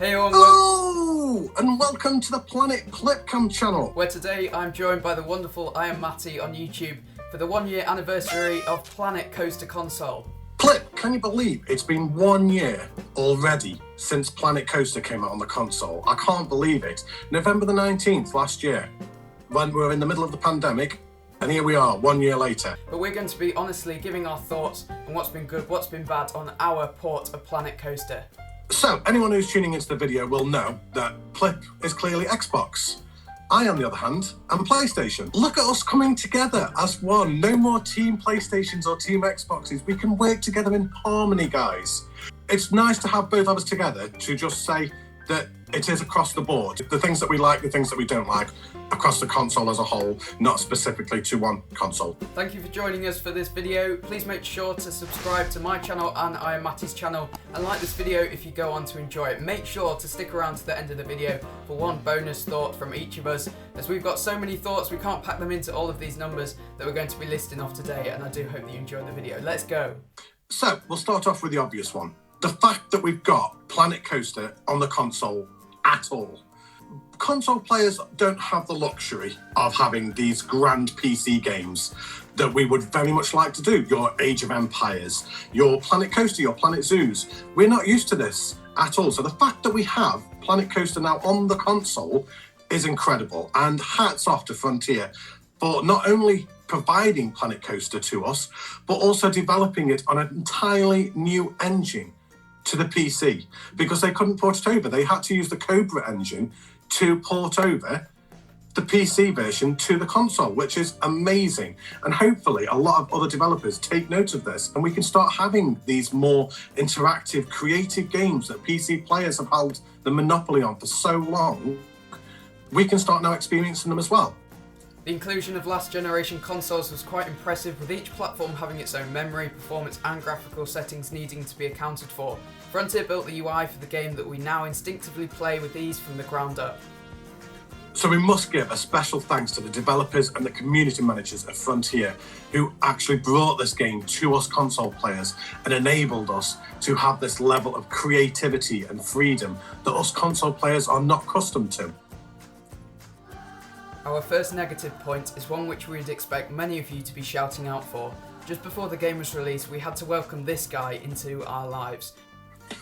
Hey everyone, Hello, and welcome to the Planet Plipcam channel. where today I'm joined by the wonderful I Am Matty on YouTube for the 1 year anniversary of Planet Coaster console. Plip, can you believe it's been 1 year already since Planet Coaster came out on the console? I can't believe it. November the 19th last year, when we were in the middle of the pandemic, and here we are 1 year later. But we're going to be honestly giving our thoughts on what's been good, what's been bad on our port of Planet Coaster. So, anyone who's tuning into the video will know that Plip is clearly Xbox. I, on the other hand, am PlayStation. Look at us coming together as one. No more Team PlayStations or Team Xboxes. We can work together in harmony, guys. It's nice to have both of us together to just say that it is across the board. The things that we like, the things that we don't like, across the console as a whole, not specifically to one console. Thank you for joining us for this video. Please make sure to subscribe to my channel and I Am Matty's channel and like this video if you go on to enjoy it. Make sure to stick around to the end of the video for one bonus thought from each of us, as we've got so many thoughts we can't pack them into all of these numbers that we're going to be listing off today, and I do hope that you enjoy the video. Let's go. So, we'll start off with the obvious one. The fact that we've got Planet Coaster on the console at all. Console players don't have the luxury of having these grand PC games that we would very much like to do. Your Age of Empires, your Planet Coaster, your Planet Zoos. We're not used to this at all. So the fact that we have Planet Coaster now on the console is incredible. And hats off to Frontier for not only providing Planet Coaster to us, but also developing it on an entirely new engine to the PC, because they couldn't port it over. They had to use the Cobra engine to port over the PC version to the console, which is amazing. And hopefully a lot of other developers take note of this and we can start having these more interactive, creative games that PC players have held the monopoly on for so long. We can start now experiencing them as well. The inclusion of last generation consoles was quite impressive, with each platform having its own memory, performance and graphical settings needing to be accounted for. Frontier built the UI for the game that we now instinctively play with ease from the ground up. So we must give a special thanks to the developers and the community managers of Frontier who actually brought this game to us console players and enabled us to have this level of creativity and freedom that us console players are not accustomed to. Our first negative point is one which we'd expect many of you to be shouting out for. Just before the game was released, we had to welcome this guy into our lives.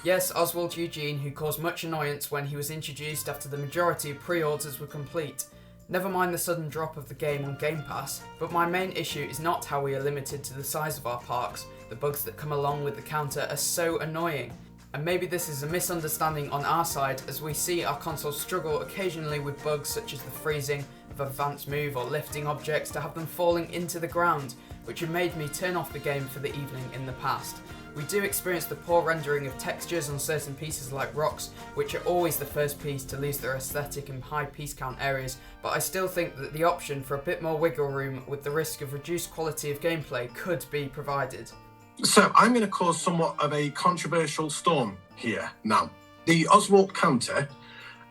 Yes, Oswalt Eugene, who caused much annoyance when he was introduced after the majority of pre-orders were complete. Never mind the sudden drop of the game on Game Pass, but my main issue is not how we are limited to the size of our parks. The bugs that come along with the counter are so annoying. And maybe this is a misunderstanding on our side, as we see our console struggle occasionally with bugs such as the freezing of advanced move or lifting objects to have them falling into the ground, which have made me turn off the game for the evening in the past. We do experience the poor rendering of textures on certain pieces like rocks, which are always the first piece to lose their aesthetic in high piece count areas, but I still think that the option for a bit more wiggle room with the risk of reduced quality of gameplay could be provided. So I'm going to cause somewhat of a controversial storm here now. The Oswalt Counter,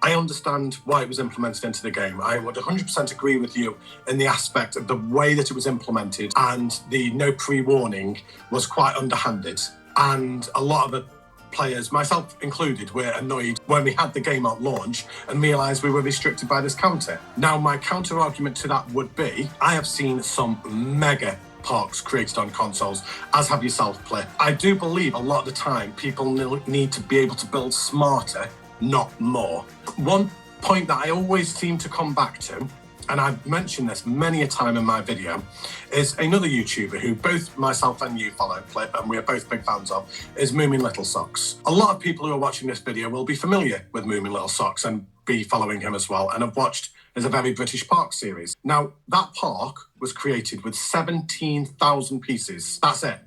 I understand why it was implemented into the game. I would 100% agree with you in the aspect of the way that it was implemented, and the no pre-warning was quite underhanded. And a lot of the players, myself included, were annoyed when we had the game at launch and realised we were restricted by this counter. Now, my counter argument to that would be, I have seen some mega parks created on consoles, as have yourself, Play. I do believe a lot of the time people need to be able to build smarter, not more. One point that I always seem to come back to, and I've mentioned this many a time in my video, is another YouTuber who both myself and you follow, Play, and we are both big fans of, is Moomin Little Socks. A lot of people who are watching this video will be familiar with Moomin Little Socks and be following him as well, and have watched his A Very British Park series. Now, that park was created with 17,000 pieces. That's it,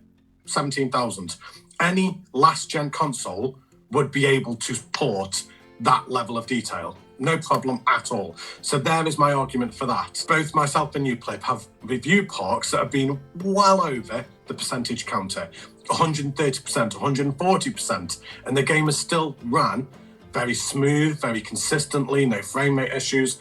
17,000. Any last-gen console would be able to port that level of detail. No problem at all. So there is my argument for that. Both myself and you, Plip, have reviewed parks that have been well over the percentage counter, 130%, 140%, and the game has still ran very smooth, very consistently, no frame rate issues.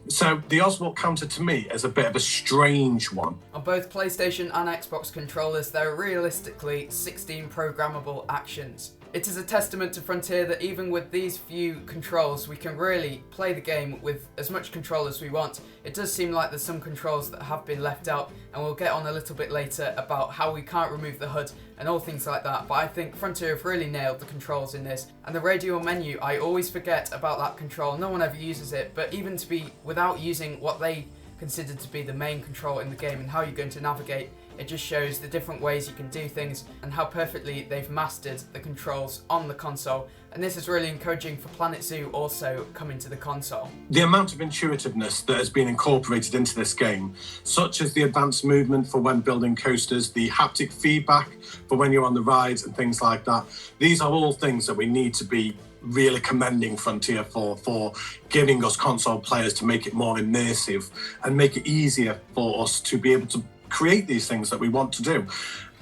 So the Oswalt Counter to me is a bit of a strange one. On both PlayStation and Xbox controllers, there are realistically 16 programmable actions. It is a testament to Frontier that even with these few controls, we can really play the game with as much control as we want. It does seem like there's some controls that have been left out, and we'll get on a little bit later about how we can't remove the HUD and all things like that, but I think Frontier have really nailed the controls in this. And the radio menu, I always forget about that control. No one ever uses it, but even to be without using what they considered to be the main control in the game and how you're going to navigate, it just shows the different ways you can do things and how perfectly they've mastered the controls on the console. And this is really encouraging for Planet Zoo also coming to the console. The amount of intuitiveness that has been incorporated into this game, such as the advanced movement for when building coasters, the haptic feedback for when you're on the rides and things like that, these are all things that we need to be really commending Frontier for giving us console players to make it more immersive and make it easier for us to be able to create these things that we want to do.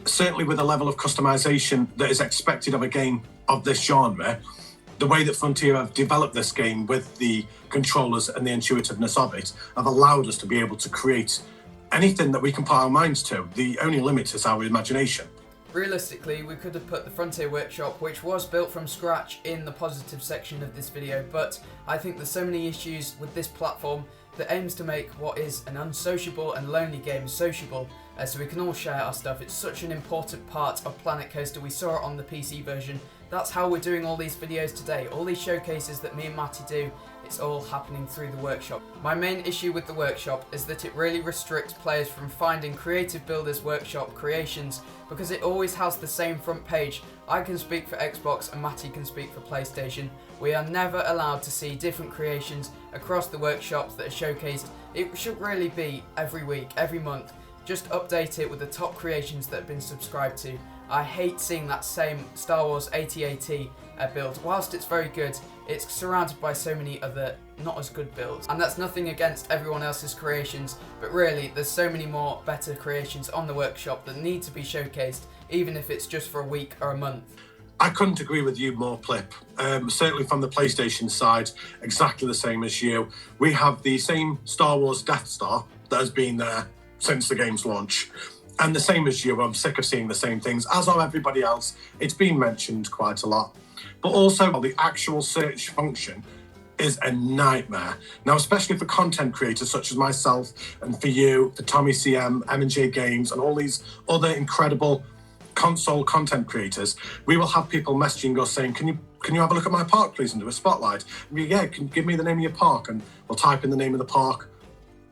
Certainly with a level of customization that is expected of a game of this genre, the way that Frontier have developed this game with the controllers and the intuitiveness of it have allowed us to be able to create anything that we can put our minds to. The only limit is our imagination. Realistically, we could have put the Frontier Workshop, which was built from scratch, in the positive section of this video, but I think there's so many issues with this platform that aims to make what is an unsociable and lonely game sociable, so we can all share our stuff. It's such an important part of Planet Coaster. We saw it on the PC version. That's how we're doing all these videos today. All these showcases that me and Matty do, it's all happening through the workshop. My main issue with the workshop is that it really restricts players from finding Creative Builders Workshop creations because it always has the same front page. I can speak for Xbox and Matty can speak for PlayStation. We are never allowed to see different creations across the workshops that are showcased. It should really be every week, every month. Just update it with the top creations that have been subscribed to. I hate seeing that same Star Wars AT-AT build. Whilst it's very good, it's surrounded by so many other not as good builds. And that's nothing against everyone else's creations, but really there's so many more better creations on the workshop that need to be showcased, even if it's just for a week or a month. I couldn't agree with you more, Plip. Certainly from the PlayStation side, exactly the same as you. We have the same Star Wars Death Star that has been there since the game's launch. And the same as you, I'm sick of seeing the same things, as are everybody else. It's been mentioned quite a lot. But also, the actual search function is a nightmare. Now, especially for content creators such as myself, and for you, for Tommy CM, M&J Games, and all these other incredible console content creators, we will have people messaging us saying, can you have a look at my park, please, and do a spotlight? Yeah, can you give me the name of your park? And we'll type in the name of the park.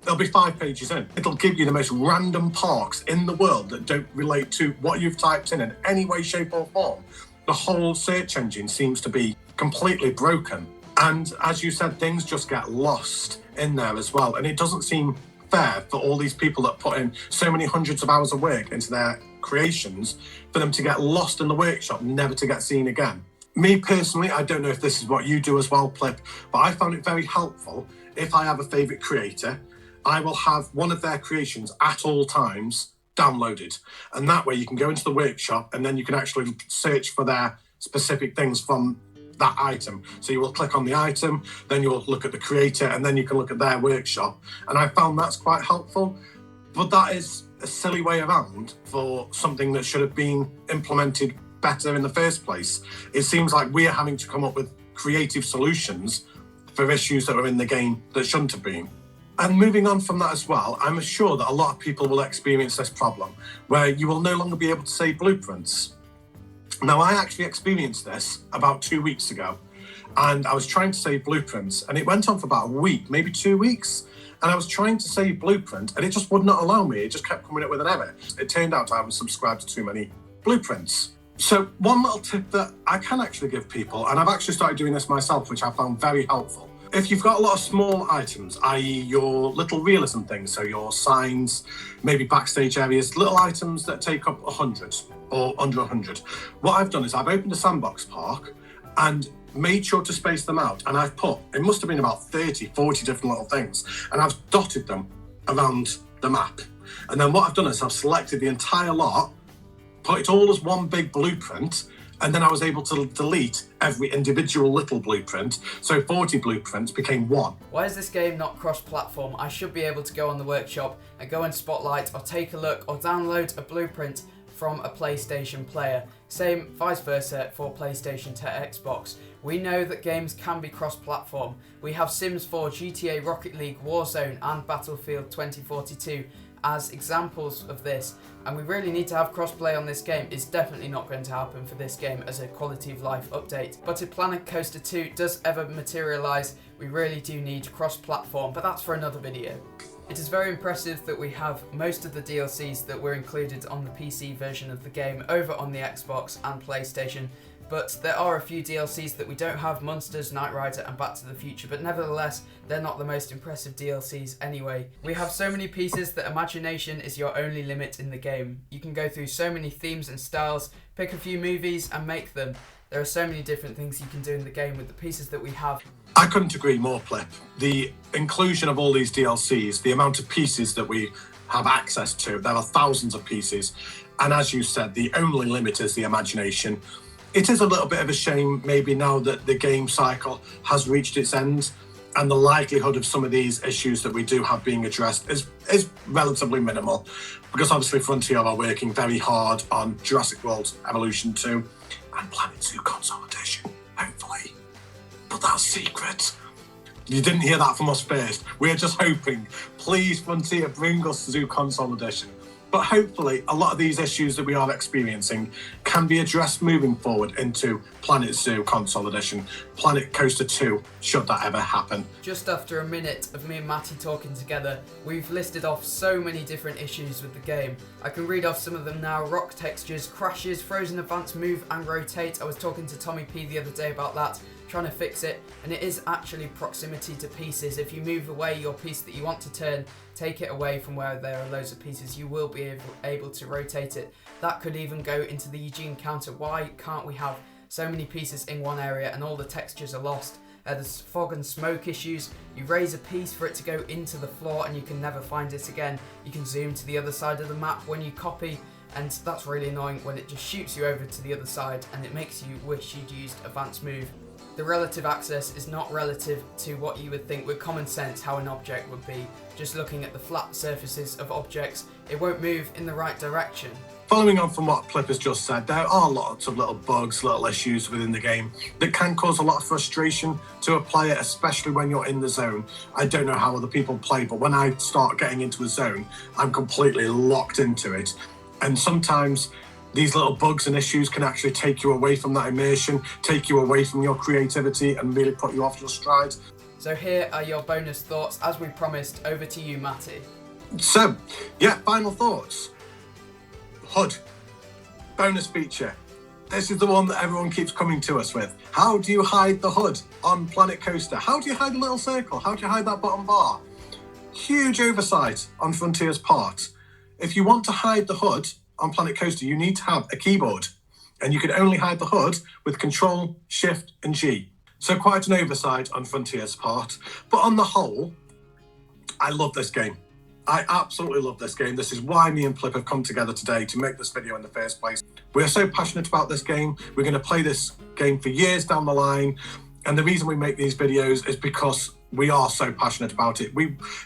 There'll be 5 pages in. It'll give you the most random parks in the world that don't relate to what you've typed in any way, shape or form. The whole search engine seems to be completely broken. And as you said, things just get lost in there as well. And it doesn't seem fair for all these people that put in so many hundreds of hours of work into their creations for them to get lost in the workshop, never to get seen again. Me personally, I don't know if this is what you do as well, Plip, but I found it very helpful. If I have a favourite creator, I will have one of their creations at all times downloaded. And that way you can go into the workshop and then you can actually search for their specific things from that item. So you will click on the item, then you'll look at the creator, and then you can look at their workshop. And I found that's quite helpful. But that is a silly way around for something that should have been implemented better in the first place. It seems like we are having to come up with creative solutions for issues that are in the game that shouldn't have been. And moving on from that as well, I'm sure that a lot of people will experience this problem where you will no longer be able to save blueprints. Now, I actually experienced this about 2 weeks ago, and I was trying to save blueprints, and it went on for about a week, maybe 2 weeks, and I was trying to save blueprint, and it just would not allow me. It just kept coming up with an error. It turned out I was subscribed to too many blueprints. So one little tip that I can actually give people, and I've actually started doing this myself, which I found very helpful. If you've got a lot of small items, i.e. your little realism things, so your signs, maybe backstage areas, little items that take up 100 or under 100, what I've done is I've opened a sandbox park and made sure to space them out, and I've put, it must have been about 30, 40 different little things, and I've dotted them around the map. And then what I've done is I've selected the entire lot, put it all as one big blueprint, and then I was able to delete every individual little blueprint, so 40 blueprints became one. Why is this game not cross-platform? I should be able to go on the workshop and go and spotlight or take a look or download a blueprint from a PlayStation player. Same vice versa for PlayStation to Xbox. We know that games can be cross-platform. We have Sims 4, GTA, Rocket League, Warzone and Battlefield 2042 as examples of this, and we really need to have crossplay on this game. It's definitely not going to happen for this game as a quality of life update. But if Planet Coaster 2 does ever materialise, we really do need cross-platform, but that's for another video. It is very impressive that we have most of the DLCs that were included on the PC version of the game over on the Xbox and PlayStation, but there are a few DLCs that we don't have, Monsters, Knight Rider and Back to the Future, but nevertheless, they're not the most impressive DLCs anyway. We have so many pieces that imagination is your only limit in the game. You can go through so many themes and styles, pick a few movies and make them. There are so many different things you can do in the game with the pieces that we have. I couldn't agree more, Plip. The inclusion of all these DLCs, the amount of pieces that we have access to, there are thousands of pieces. And as you said, the only limit is the imagination. It is a little bit of a shame maybe now that the game cycle has reached its end and the likelihood of some of these issues that we do have being addressed is relatively minimal, because obviously Frontier are working very hard on Jurassic World Evolution 2 and Planet Zoo Consolidation, hopefully. But that's secret. You didn't hear that from us first. We're just hoping, please Frontier, bring us Zoo Consolidation. But hopefully a lot of these issues that we are experiencing can be addressed moving forward into Planet Zoo Consolidation, Planet Coaster 2, should that ever happen. Just after a minute of me and Matty talking together, we've listed off so many different issues with the game. I can read off some of them now: rock textures, crashes, frozen advance move and rotate. I was talking to Tommy P the other day about that, trying to fix it, and it is actually proximity to pieces. If you move away your piece that you want to turn, take it away from where there are loads of pieces, you will be able to rotate it. That could even go into the Eugene counter. Why can't we have so many pieces in one area and all the textures are lost? There's fog and smoke issues. You raise a piece for it to go into the floor and you can never find it again. You can zoom to the other side of the map when you copy, and that's really annoying when it just shoots you over to the other side and it makes you wish you'd used advanced move. The relative access is not relative to what you would think with common sense how an object would be. Just looking at the flat surfaces of objects, it won't move in the right direction. Following on from what Plip has just said, there are lots of little bugs, little issues within the game that can cause a lot of frustration to a player, especially when you're in the zone. I don't know how other people play, but when I start getting into a zone, I'm completely locked into it. And sometimes these little bugs and issues can actually take you away from that immersion, take you away from your creativity and really put you off your stride. So here are your bonus thoughts. As we promised, over to you, Matty. So, yeah, final thoughts. HUD. Bonus feature. This is the one that everyone keeps coming to us with. How do you hide the HUD on Planet Coaster? How do you hide the little circle? How do you hide that bottom bar? Huge oversight on Frontier's part. If you want to hide the HUD on Planet Coaster, you need to have a keyboard, and you can only hide the HUD with Control, Shift and G. So quite an oversight on Frontier's part, but on the whole, I love this game. I absolutely love this game. This is why me and Plip have come together today to make this video in the first place. We're so passionate about this game. We're going to play this game for years down the line, and the reason we make these videos is because we are so passionate about it.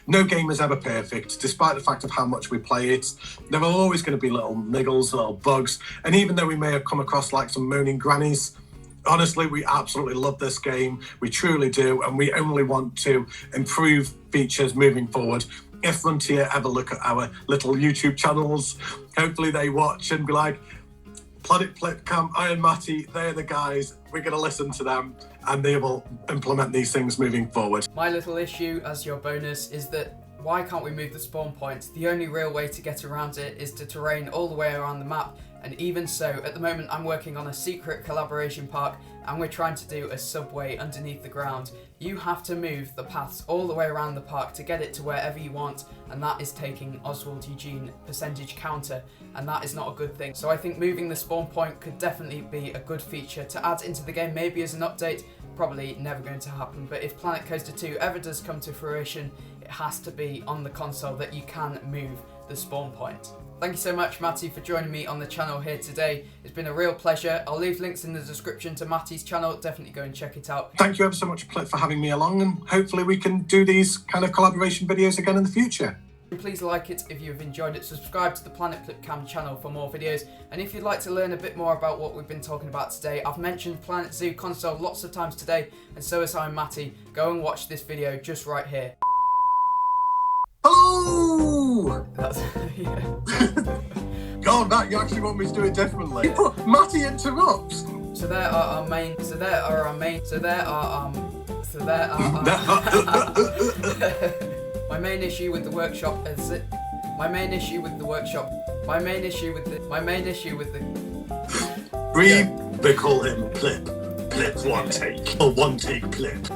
No game is ever perfect, despite the fact of how much we play it. There are always going to be little niggles, little bugs, and even though we may have come across like some moaning grannies, honestly, we absolutely love this game. We truly do, and we only want to improve features moving forward. If Frontier ever look at our little YouTube channels, hopefully they watch and be like, Planet Plipcam, I and Matty, they're the guys. We're going to listen to them and they will implement these things moving forward. My little issue as your bonus is that why can't we move the spawn points? The only real way to get around it is to terrain all the way around the map, and even so, at the moment I'm working on a secret collaboration park and we're trying to do a subway underneath the ground. You have to move the paths all the way around the park to get it to wherever you want, and that is taking Oswalt Eugene percentage counter, and that is not a good thing. So I think moving the spawn point could definitely be a good feature to add into the game, maybe as an update. Probably never going to happen, but if Planet Coaster 2 ever does come to fruition, it has to be on the console that you can move the spawn point. Thank you so much, Matty, for joining me on the channel here today. It's been a real pleasure. I'll leave links in the description to Matty's channel. Definitely go and check it out. Thank you ever so much, Plip, for having me along, and hopefully we can do these kind of collaboration videos again in the future. Please like it if you've enjoyed it, subscribe to the Planet Plipcam channel for more videos, and if you'd like to learn a bit more about what we've been talking about today, I've mentioned Planet Zoo console lots of times today, and so has Matty. Go and watch this video just right here. Hello! That's, yeah. God, Matt, you actually want me to do it differently. Matty interrupts. So there are our main, my main issue with the workshop is it. My main issue with the. We call him Plip. Plip one take. Or one take Plip.